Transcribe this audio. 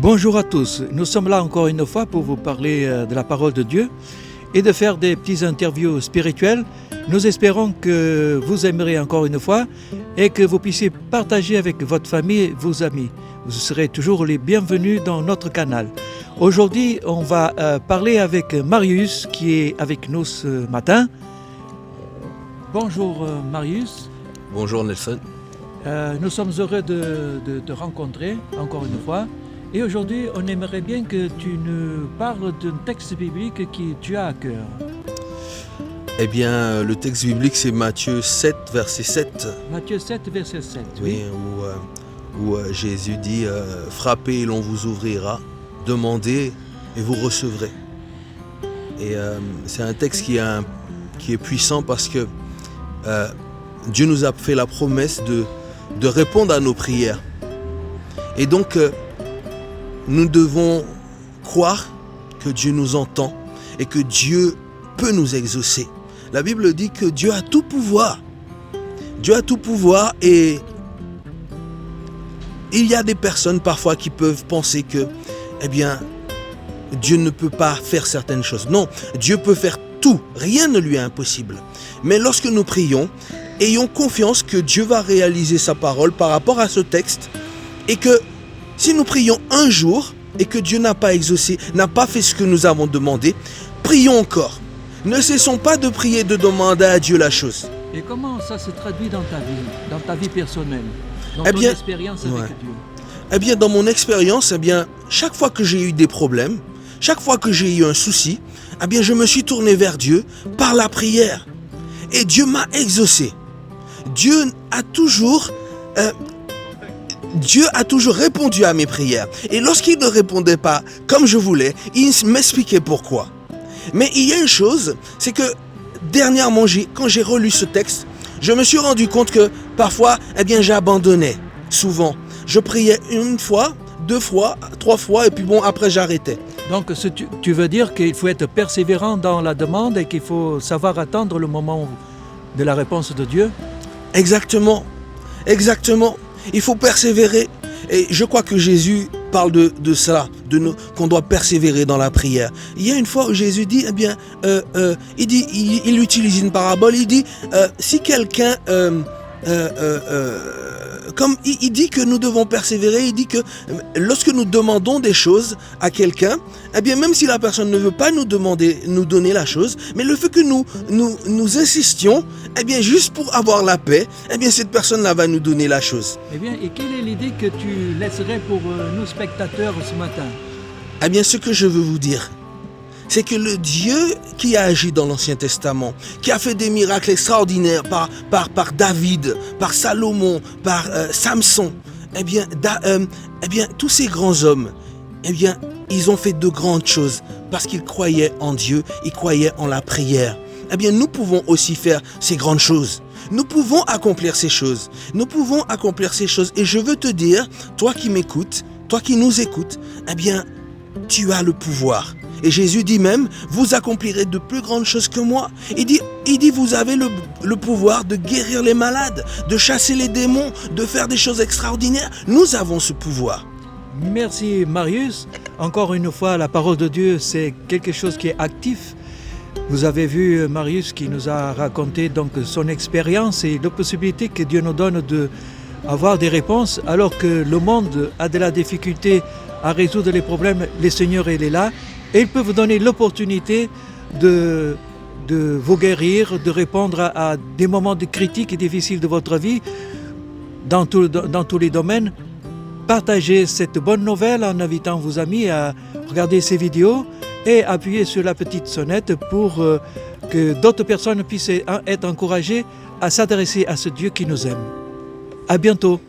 Bonjour à tous, nous sommes là encore une fois pour vous parler de la parole de Dieu et de faire des petites interviews spirituelles. Nous espérons que vous aimerez encore une fois et que vous puissiez partager avec votre famille et vos amis. Vous serez toujours les bienvenus dans notre canal. Aujourd'hui, on va parler avec Marius qui est avec nous ce matin. Bonjour Marius. Bonjour Nelson. Nous sommes heureux de te rencontrer encore une fois. Et aujourd'hui, on aimerait bien que tu nous parles d'un texte biblique qui tu as à cœur. Eh bien, le texte biblique, c'est Matthieu 7, verset 7. Matthieu 7, verset 7. Oui, où Jésus dit « Frappez et l'on vous ouvrira, demandez et vous recevrez ». Et c'est un texte qui est puissant parce que Dieu nous a fait la promesse de répondre à nos prières. Et donc, nous devons croire que Dieu nous entend et que Dieu peut nous exaucer. La Bible dit que Dieu a tout pouvoir. Dieu a tout pouvoir et il y a des personnes parfois qui peuvent penser que, eh bien, Dieu ne peut pas faire certaines choses. Non, Dieu peut faire tout. Rien ne lui est impossible. Mais lorsque nous prions, ayons confiance que Dieu va réaliser sa parole par rapport à ce texte et que si nous prions un jour et que Dieu n'a pas exaucé, n'a pas fait ce que nous avons demandé, prions encore. Ne cessons pas de prier, de demander à Dieu la chose. Et comment ça se traduit dans ta vie personnelle, dans ton expérience avec Dieu? Eh bien, dans mon expérience, chaque fois que j'ai eu des problèmes, chaque fois que j'ai eu un souci, je me suis tourné vers Dieu par la prière. Et Dieu m'a exaucé. Dieu a toujours répondu à mes prières. Et lorsqu'il ne répondait pas comme je voulais, il m'expliquait pourquoi. Mais il y a une chose, c'est que dernièrement, quand j'ai relu ce texte, je me suis rendu compte que parfois, j'abandonnais. Souvent, je priais une fois, 2 fois, 3 fois, et puis après j'arrêtais. Donc tu veux dire qu'il faut être persévérant dans la demande et qu'il faut savoir attendre le moment de la réponse de Dieu? Exactement. Il faut persévérer. Et je crois que Jésus parle de cela, qu'on doit persévérer dans la prière. Il y a une fois où Jésus dit, il utilise une parabole, il dit, si quelqu'un... comme il dit que nous devons persévérer, il dit que lorsque nous demandons des choses à quelqu'un, même si la personne ne veut pas nous donner la chose, mais le fait que nous insistions, juste pour avoir la paix, cette personne-là va nous donner la chose. Et quelle est l'idée que tu laisserais pour nos spectateurs ce matin? Ce que je veux vous dire, c'est que le Dieu qui a agi dans l'Ancien Testament, qui a fait des miracles extraordinaires par David, par Salomon, par Samson, tous ces grands hommes, ils ont fait de grandes choses parce qu'ils croyaient en Dieu, ils croyaient en la prière. Nous pouvons aussi faire ces grandes choses. Nous pouvons accomplir ces choses. Et je veux te dire, toi qui m'écoutes, toi qui nous écoutes, tu as le pouvoir. Et Jésus dit même, vous accomplirez de plus grandes choses que moi. Il dit vous avez le pouvoir de guérir les malades, de chasser les démons, de faire des choses extraordinaires. Nous avons ce pouvoir. Merci Marius. Encore une fois, la parole de Dieu, c'est quelque chose qui est actif. Vous avez vu Marius qui nous a raconté donc son expérience et la possibilité que Dieu nous donne d'avoir des réponses alors que le monde a de la difficulté à résoudre les problèmes. Le Seigneur, il est là. Et il peut vous donner l'opportunité de vous guérir, de répondre à des moments de critiques et difficiles de votre vie dans tous les domaines. Partagez cette bonne nouvelle en invitant vos amis à regarder ces vidéos et appuyez sur la petite sonnette pour que d'autres personnes puissent être encouragées à s'adresser à ce Dieu qui nous aime. À bientôt.